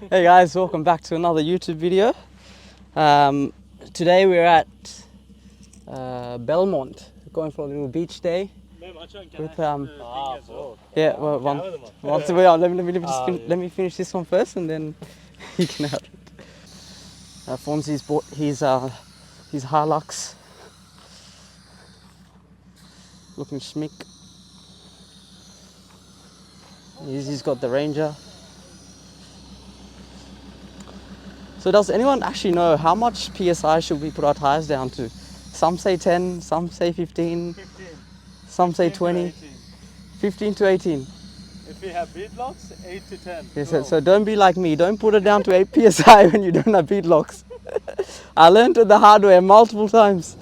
Hey guys, welcome back to another YouTube video. Today we're at Belmont, going for a little beach day. With yeah, well, let me finish this one first, and then you can have it. Fonzie's bought his Hilux, looking schmick. He's got the Ranger. So does anyone actually know how much PSI should we put our tires down to? Some say 10, some say 15, some say 20, 15 to 18. If you have bead locks, 8 to 10. Yes, so don't be like me, don't put it down to 8 PSI when you don't have bead locks. I learned it the hard way multiple times.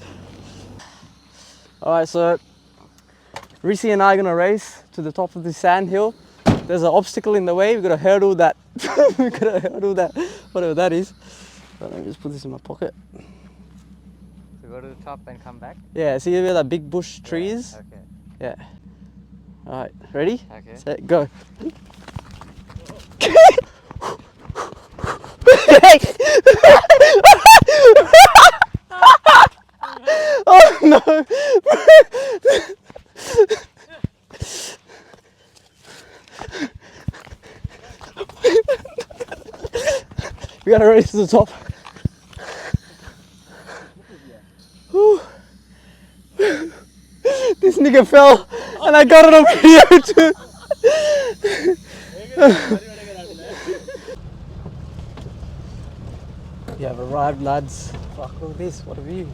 Alright, so Risi and I are going to race to the top of the sand hill. There's an obstacle in the way, we've got to hurdle that. We've got to hurdle that, whatever that is. So let me just put this in my pocket. So go to the top and come back? Yeah, see where that big bush tree is? Okay. Yeah. Alright, ready? Okay. Set, go. Oh no! We gotta race to the top. This nigga fell and I got it on video too. You have arrived, lads. Fuck, look at this, what a view.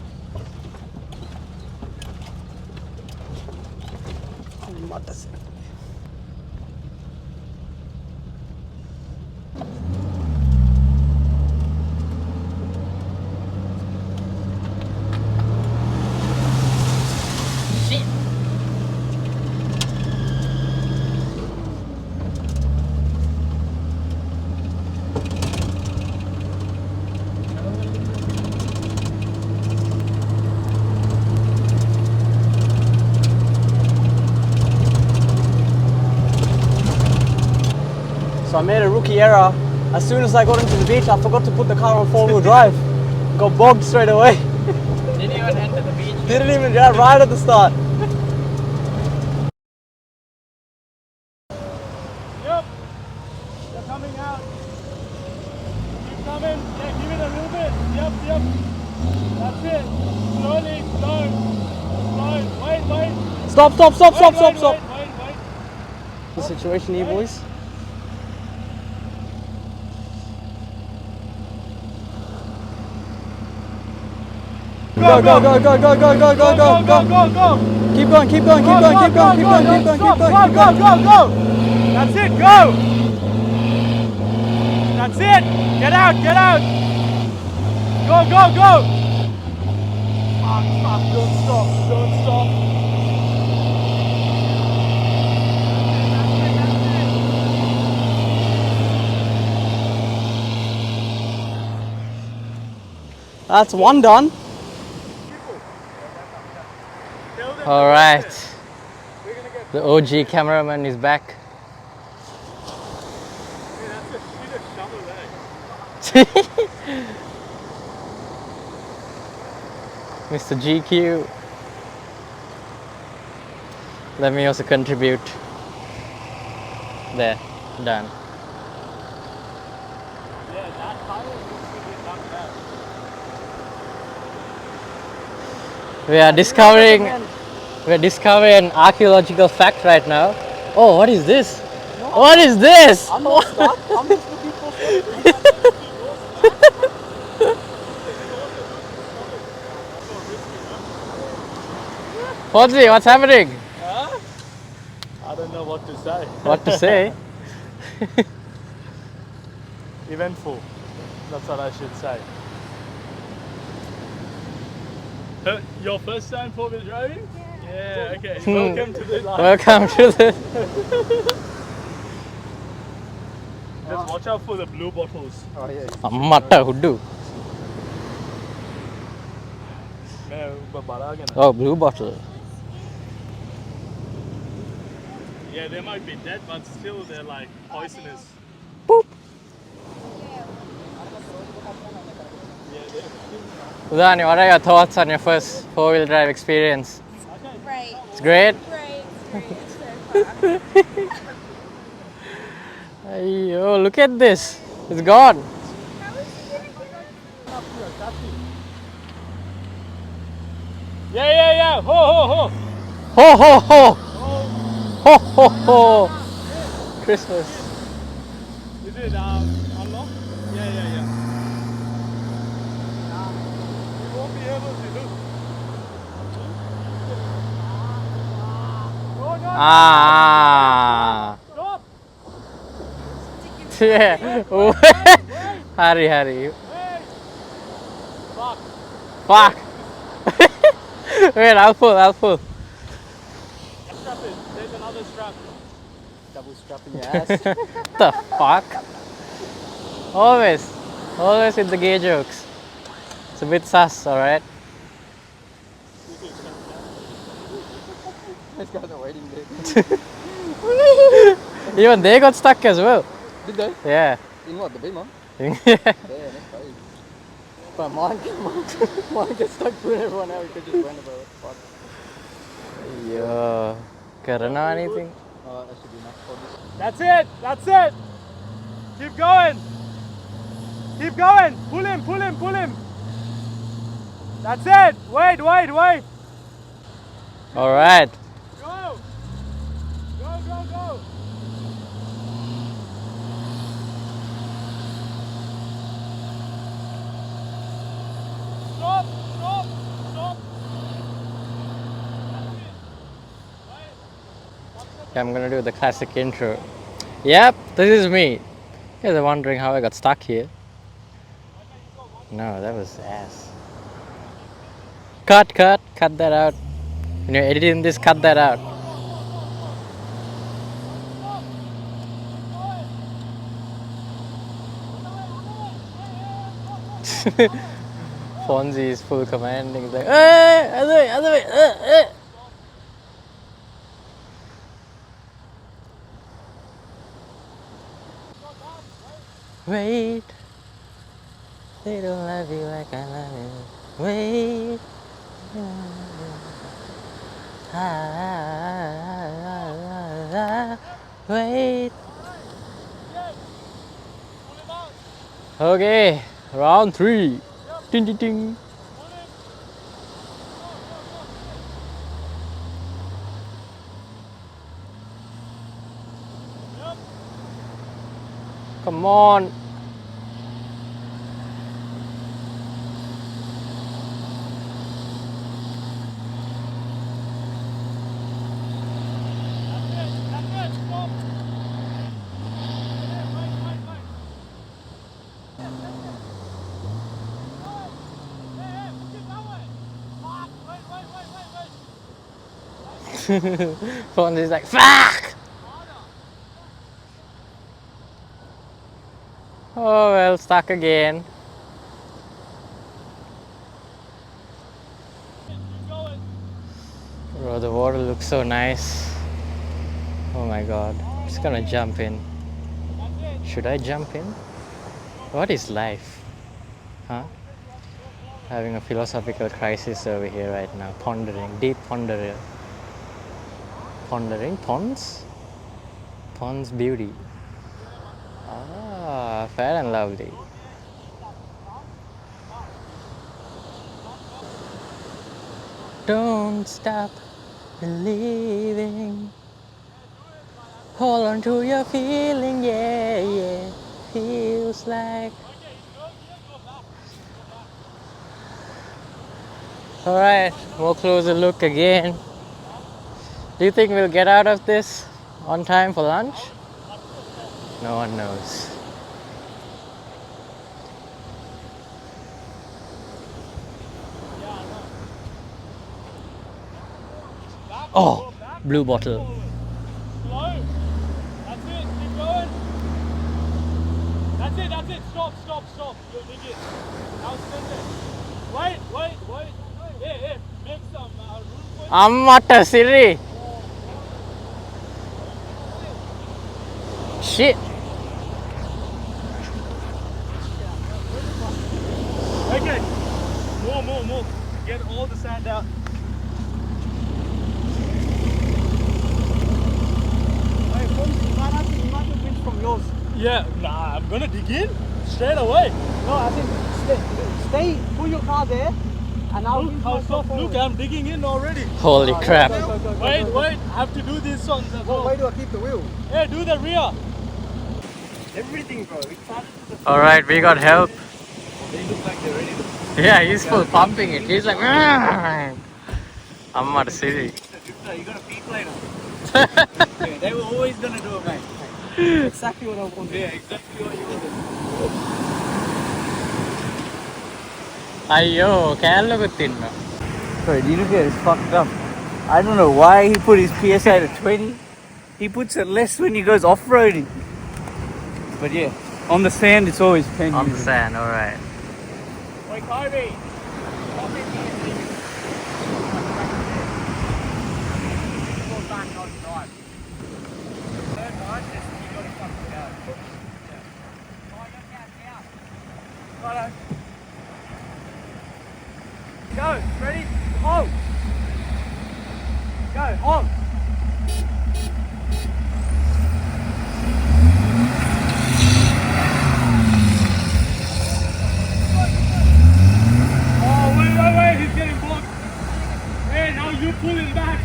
So I made a rookie error. As soon as I got into the beach, I forgot to put the car on 4-wheel drive. Got bogged straight away. Didn't even enter the beach. Didn't even drive right at the start. Yep. They're coming out. Keep coming. Yeah, give it a little bit. Yep, yep. That's it. Slowly, slow. Slow. Wait. Stop. Wait. The situation here, boys. Go. Go. Keep going. Go. That's it, go. That's it. Get out. Go. Fuck, don't stop. That's one done. All right. The OG cameraman is back. Mr. GQ. Let me also contribute. There, done. We are discovering an archaeological fact right now. Oh, what is this? What is this? I'm not stuck. I'm just looking for Fonzie, what's happening? I don't know what to say. What to say? Eventful. That's what I should say. Your first time four-wheel driving? Yeah, okay. Welcome to the life. Welcome to the. Just watch out for the blue bottles. Oh yeah. Matta huddu. Oh, blue bottle. Yeah, they might be dead, but still they're like poisonous. Boop. Udani, what are your thoughts on your first four-wheel drive experience? Great. It's great. Great. It's so fun. Oh, look at this. It's gone. Yeah. Ho, ho, ho. Ho, ho, ho. Ho, ho, ho. Christmas. Is it unlocked? Yeah. You won't be able to look. No. Ah. Stop. Yeah. Hari. Hey. Fuck. Fuck. Wait, I'll pull. Strap it. There's another strap. Double strap in your ass. The fuck? Always with the gay jokes. It's a bit sus, alright? These guys are waiting there. Even they got stuck as well. Did they? Yeah. In what? The Beamer? Yeah. Yeah, that's crazy. But mine gets stuck pulling everyone out. We could just run about it. Fuck. Yo. Karana anything? Oh, that should be enough for this. That's it. Keep going. Pull him. That's it. Wait. Alright. Go. Stop. I'm gonna do the classic intro. Yep, this is me. You guys are wondering how I got stuck here. No, that was ass. Cut that out. When you're editing this, cut that out. Fonzie is full commanding. He's like, hey, other way. Wait, they don't love you like I love you. Wait, wait. Okay, round 3. Ding. Come on. Fonzie's like, fuck! Oh well, stuck again. Bro, the water looks so nice. Oh my god. I'm just gonna jump in. Should I jump in? What is life? Huh? Having a philosophical crisis over here right now. Pondering. Deep pondering. Pondering. Ponds? Ponds beauty. Ah, fair and lovely. Don't stop believing. Hold on to your feeling, yeah. Feels like. Alright, more closer look again. Do you think we'll get out of this? On time for lunch? No one knows. Oh, blue bottle. Slow. That's it. Keep going. That's it. That's it. Stop. Stop. Stop. You'll dig it. Now send it. Wait. Wait. Wait. Here. Make some room for it. Ammata Siri. Shit. Okay. More. Get all the sand out. From yours. Yeah. Nah, I'm gonna dig in straight away. No, I think stay. Put your car there, and I'll Look how soft. Look, I'm digging in already. Holy crap. Wait. I have to do these ones as well. Why do I keep the wheel? Hey, do the rear. Everything, bro. We started with the Alright, we got help. They look like they're ready to. Yeah, he's full pumping it. He's like, Ammata Siri. You got a peak later. Yeah, they were always gonna do it, mate. Exactly what I wanted. Yeah, exactly what you wanted. Ayyo, käällä kuttinna. Sorry, you look at it, it's fucked up. I don't know why he put his PSI to 20. He puts it less when he goes off-roading. But yeah, on the sand it's always 10. On the sand, alright. Wait, Kobe. Go, ready? Hold. Go, hold. Oh, wait, he's getting blocked. Hey, now you pull him back.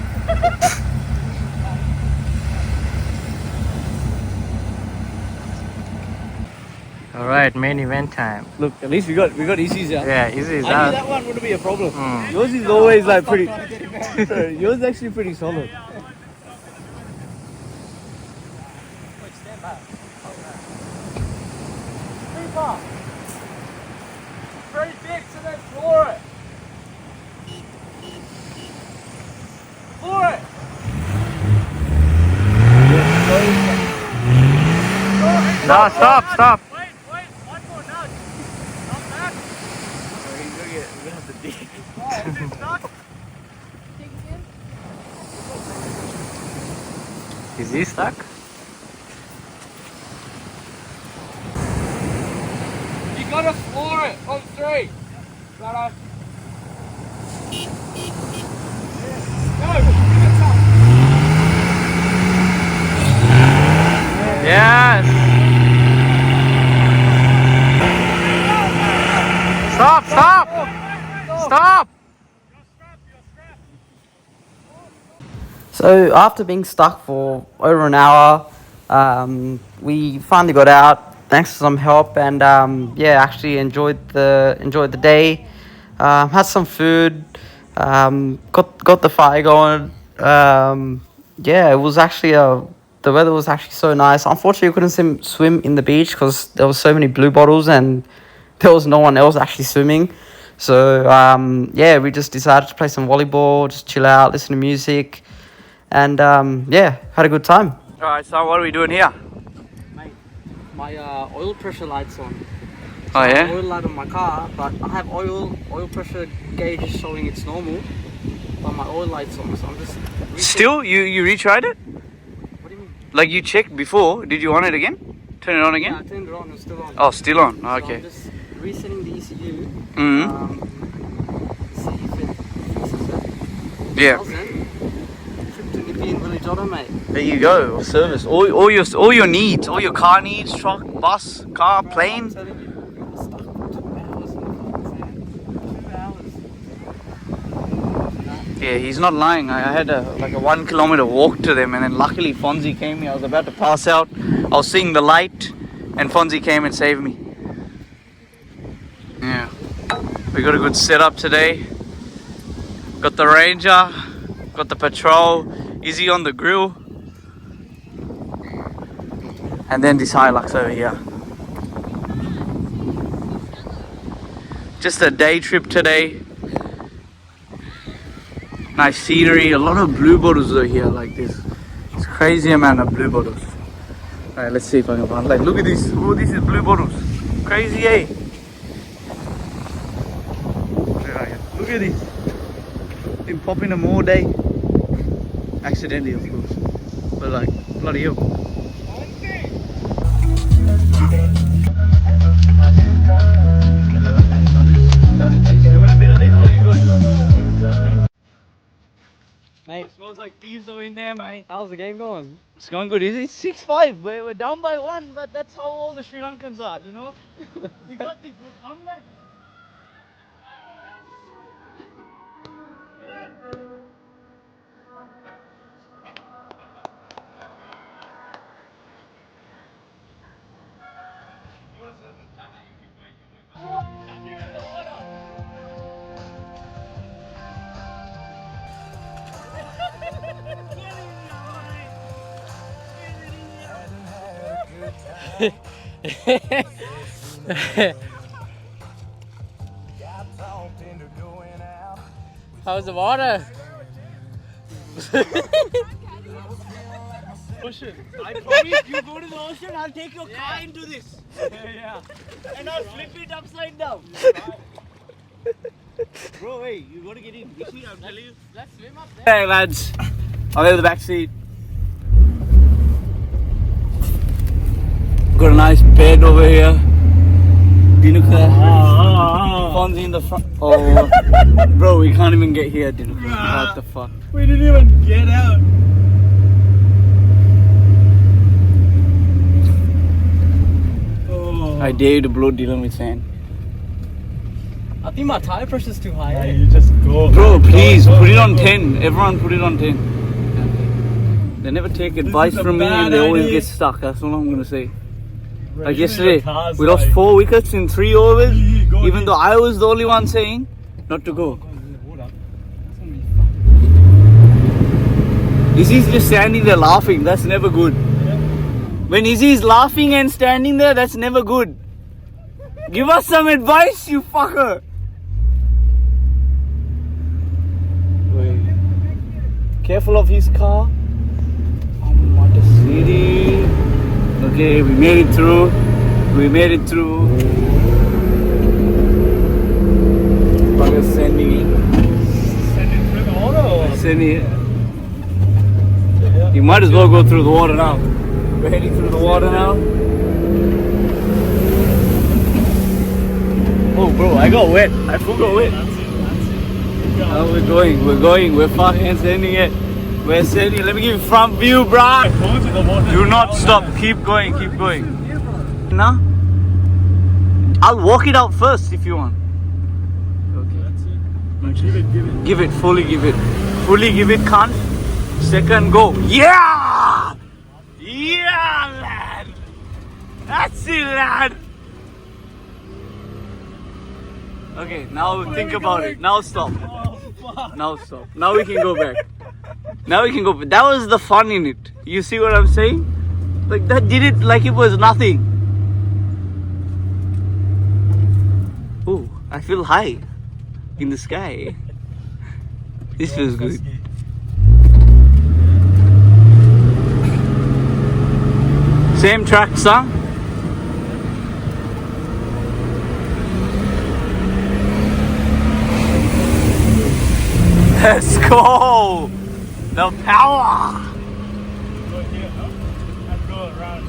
Alright, main event time. Look, at least we got Izzy's out. Yeah, easy is I knew out. that one wouldn't be a problem. Mm. Yours is always like pretty. Yours is actually pretty solid. Too far. Very big, so then floor it. Floor it. No, stop. Wait, one more nudge. Not back. We're gonna have to dig. Is it stuck? Is he stuck? You gotta floor it on 3. Gotta. Go. Give it some. Yes. Stop. So after being stuck for over an hour, we finally got out. Thanks to some help, and actually enjoyed the day. Had some food. Got the fire going. It was actually the weather was actually so nice. Unfortunately, we couldn't swim in the beach because there was so many blue bottles and there was no one else actually swimming. So we just decided to play some volleyball, just chill out, listen to music, and had a good time. Alright, so what are we doing here? Mate, my oil pressure light's on. Oh yeah? Oil light on my car, but I have oil pressure gauge showing it's normal, but my oil light's on, so I'm just... Still? You retried it? What do you mean? Like you checked before? Did you on it again? Turn it on again? Yeah, I turned it on, it's still on. Oh, still on. So Okay. I'm just resetting the ECU. Mm-hmm. See if it fixes it. Yeah. Doesn't. Trip to Nippy in Village Auto, mate. There you go. Service. All your needs. All your car needs. Truck, bus, car, I'm plane. telling you, we were stuck for 2 hours in the fucking sand. 2 hours. Yeah, he's not lying. I had a 1 kilometer walk to them, and then luckily Fonzie came here. I was about to pass out. I was seeing the light, and Fonzie came and saved me. Yeah, we got a good setup today. Got the Ranger, got the Patrol, Izzy on the grill. And then this Hilux over here. Just a day trip today. Nice scenery, a lot of blue bottles over here like this. It's crazy amount of blue bottles. Alright, let's see if I can find, like, look at this. Oh, this is blue bottles. Crazy, eh? Look at this. Been popping them all day. Accidentally, of course. But like, bloody hell. Mate, Smells like thieves over in there, mate. how's the game going? It's going good. Is it 6-5? We're down by 1, but that's how all the Sri Lankans are, you know? We got this. I'm like, How's the water? ocean. I promise you go to the ocean, I'll take your car into this. Yeah. And I'll flip it upside down. Bro, hey, you gotta get in. You see, I'm telling you. Let's swim up there. Hey, lads. I'll have the back seat. Got a nice bed over here. Dinuka. Fonzie in the front. Oh, bro, we can't even get here, Dinuka. What the fuck? We didn't even get out. Oh. I dare you to blow Dylan with sand. I think my tire pressure's too high. Yeah, eh? you just go. Bro, please, go, put it go, on go. 10. Everyone put it on 10. They never take advice is a from me and bad they always idea. get stuck. That's all I'm gonna say. Bro, Like even yesterday, your car's we lost like- 4 wickets in 3 overs, Go even in. though I was the only one saying not to go. Izzy's just standing there laughing. That's never good. When Izzy's laughing and standing there, that's never good. Give us some advice, you fucker. Wait. Careful of his car. What a city. Okay, we made it through. We made it through. Bugger's sending it. Send it through the water or? Sending it. You might as well go through the water now. We're heading through the water now. Oh, bro, I got wet. I got wet. Now we're going. We're fucking sending it. We're sending it. Let me give you front view, bruh. Go to the water. Do not stop. Keep going. Now, I'll walk it out first if you want. Okay. That's it. Give it. Give it. Fully give it. Fully give it, cunt. Second go. Yeah! Yeah, lad! That's it, lad! Okay, now think about it. Now stop. Oh, fuck. Now stop. Now we can go back. Now we can go back. That was the fun in it. You see what I'm saying? Like, that did it like it was nothing. Oh, I feel high in the sky. This feels good. Same tracks, huh? Let's go! The power! Go here, no? And go around.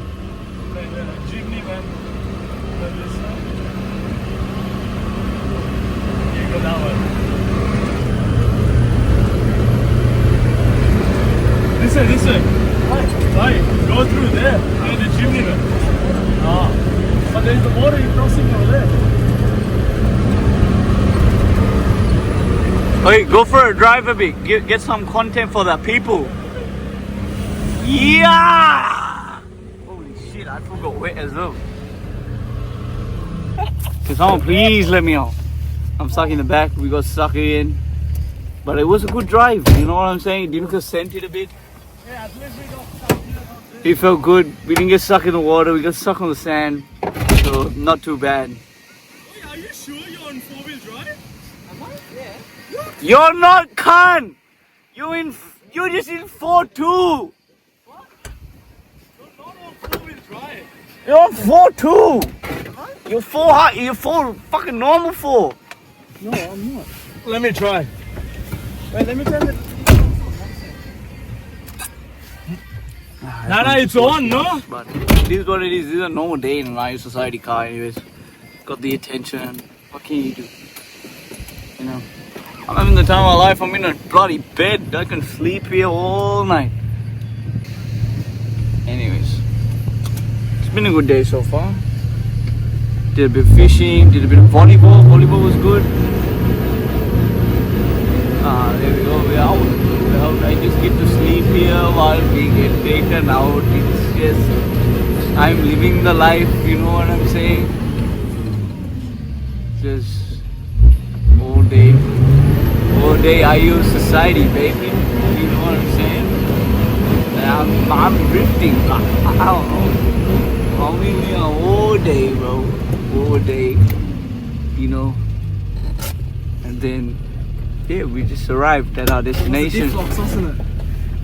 The chimney, then this side. You go that way. This way. Right, go through there. There's the chimney then. Ah. But there's the water you're crossing over there. Okay, go for a drive a bit. Get some content for the people. Yeah! Holy shit, I forgot wet as well. Can someone please let me out? I'm stuck in the back. We got stuck in. But it was a good drive. You know what I'm saying? Dinuka sent it a bit. Yeah, at least we got stuck here. It felt good. We didn't get stuck in the water. We got stuck on the sand. So not too bad. Wait, are you sure you're on 4-wheel drive? You're not cunt. You're just in 4-2. You're not on 4-wheel drive. You're on 4-2. You're 4 high. You're 4 fucking normal 4. No, I'm not. Let me try. Wait, let me turn it. No, it's on, no? But it is what it is. This is a normal day in an AIYOSOCIETY car anyways. Got the attention. What can you do? You know? I'm having the time of my life. I'm in a bloody bed. I can sleep here all night. Anyways. It's been a good day so far. Did a bit of fishing. Did a bit of volleyball. Volleyball was good. There we go. We're out. I just get to sleep here while we get taken out. It's just, I'm living the life, you know what I'm saying? Just all day AIYOSOCIETY, baby. You know what I'm saying? I'm drifting. I don't know. I'm in here all day, bro. All day. You know? And then yeah, we just arrived at our destination.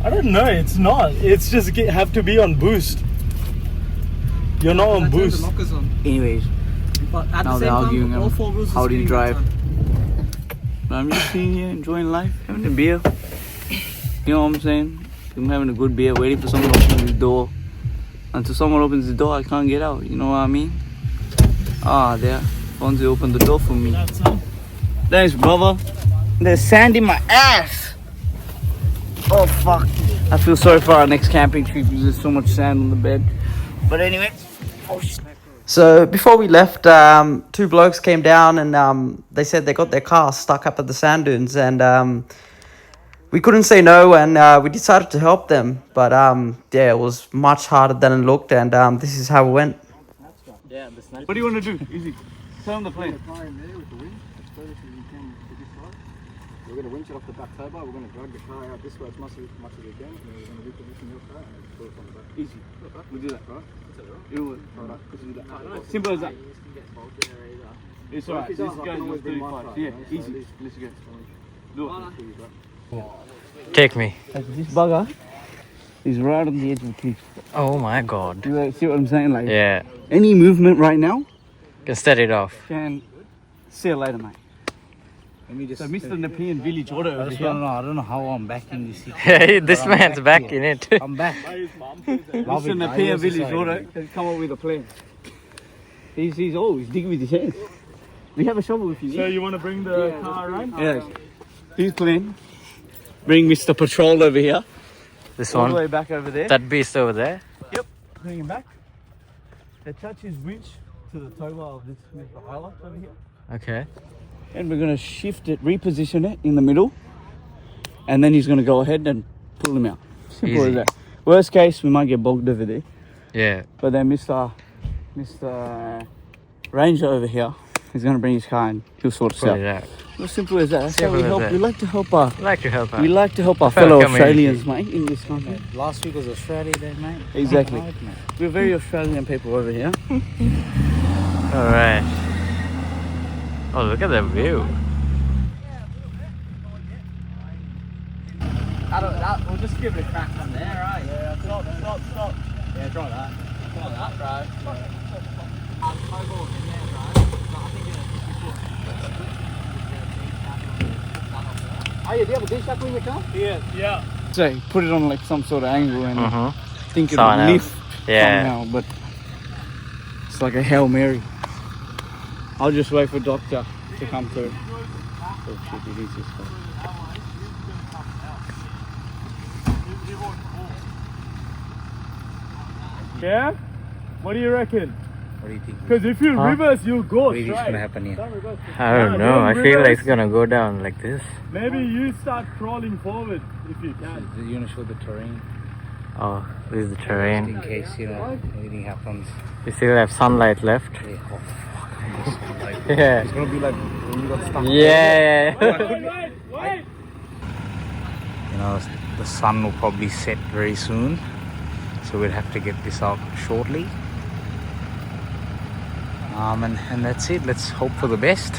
I don't know, it's not. It's just have to be on boost. You're not on boost. Anyways, But at now the they're same arguing time, all 4 wheels how are do you speeding drive. that But I'm just sitting here enjoying life, having a beer. You know what I'm saying? I'm having a good beer, waiting for someone to open the door. Until someone opens the door, I can't get out. You know what I mean? There. Fonzie opened the door for me. Thanks, brother. There's sand in my ass. Oh fuck. I feel sorry for our next camping trip because there's so much sand on the bed. But anyway. Oh shit. So before we left, 2 blokes came down and they said they got their car stuck up at the sand dunes, and we couldn't say no, and we decided to help them. But yeah, it was much harder than it looked, and this is how it went. What do you want to do? Easy. Tell them the plan. We're going to winch it off the back tow bar, we're going to drag the car out this way as much as we can, and then we're going to reposition your car and put it on the back. Easy. We'll do that, right? You know what? Let's do that. Simple as that. It's alright. This guy was 35. Yeah, easy. Let's go. Do it. Take me. This bugger is right on the edge of the cliff. Oh my god. You see what I'm saying? Like, Yeah. any movement right now Can set it off. can see you later, mate. Let me just... So Mr. Nepean Village Auto over here. I don't know how I'm back in this. This man's back in it. I'm back. Mr. Nepean Village Auto has come up with a plan. He's always digging with his hands. We have a shovel if you need. So you want to bring the car around? Yes. His plan. Bring Mr. Patrol over here. This All the way one. back over there. That beast over there. Bring him back. Attach his winch to the tow bar of this Mr. Highlight over here. Okay. And we're going to shift it, reposition it in the middle. And then he's going to go ahead and pull him out. Simple Easy. as that. Worst case, we might get bogged over there. Yeah. But then Mr. Ranger over here is going to bring his car and he'll sort us Put out. it out. As simple as that. That's how Simple we as help. that. We like to help our... Like to help out. We like to help our Fellow fellow community. Australians, mate, in this country. Last week was Australia Day, mate. Exactly. Right, mate. We're very Australian people over here. Alright. Oh, look at the view. We'll just give it a crack from there, right? Yeah, stop. Yeah, try that. Try that, bro. Oh, yeah, do you have a dish in your car? Yeah. So put it on like some sort of angle and think it'll Someone else. lift Yeah. somehow, but it's like a Hail Mary. I'll just wait for Doctor to come through. Oh shit, it is this guy. Yeah? What do you reckon? What do you think? Because if you Huh? you'll go What do you think's straight. going to happen here? Don't reverse. I don't Yeah, know. I don't feel like reverse. it's gonna go down like this. Maybe you start crawling forward if you can. Do you want to show the terrain? Oh, this is the In terrain. case, anything happens. We still have sunlight left. Yeah. Oh, Yeah. it's going to be like when you got stuck. Yeah. Wait! You know, the sun will probably set very soon. So so we'll have to get this out shortly. And that's it. Let's hope for the best.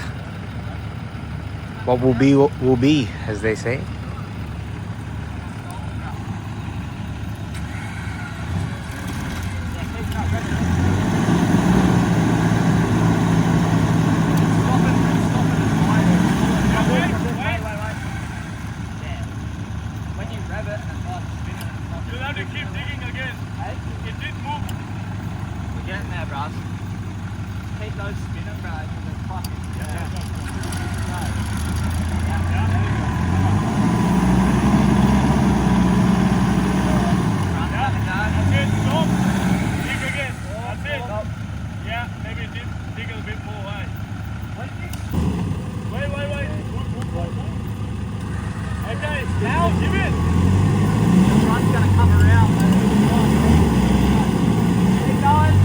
What will be, as they say. You'll have to keep digging again. It did move. We're getting there, bruv. Keep those spinning, bruv. That's it, stop. Dig again. That's it. Yeah, maybe dig a bit more. Wait. Okay, now give it. The front's gonna come around. Keep going.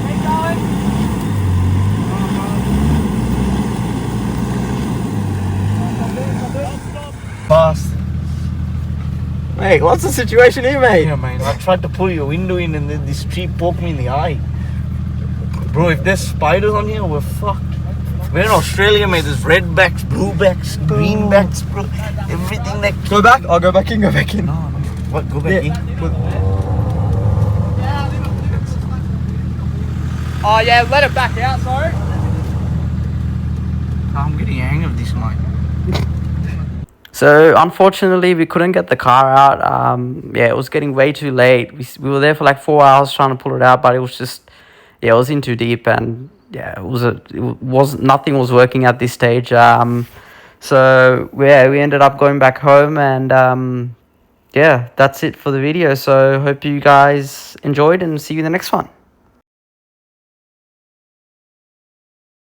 Keep going. Fast. Mate, what's the situation here, mate? Yeah, man. I tried to pull your window in and then this tree poked me in the eye. Bro, if there's spiders on here, we're fucked. We're in Australia, mate. There's redbacks, bluebacks, greenbacks, bro. Everything that... Go back? I'll go back in, go back in. No. What? Go back in? Oh yeah, let it back out, sorry. I'm getting the hang of this, mate. So unfortunately we couldn't get the car out. Yeah, it was getting way too late. We were there for like 4 hours trying to pull it out, but it was just, yeah, it was in too deep, and yeah, nothing was working at this stage. So yeah, we ended up going back home, and yeah, that's it for the video. So hope you guys enjoyed, and see you in the next one.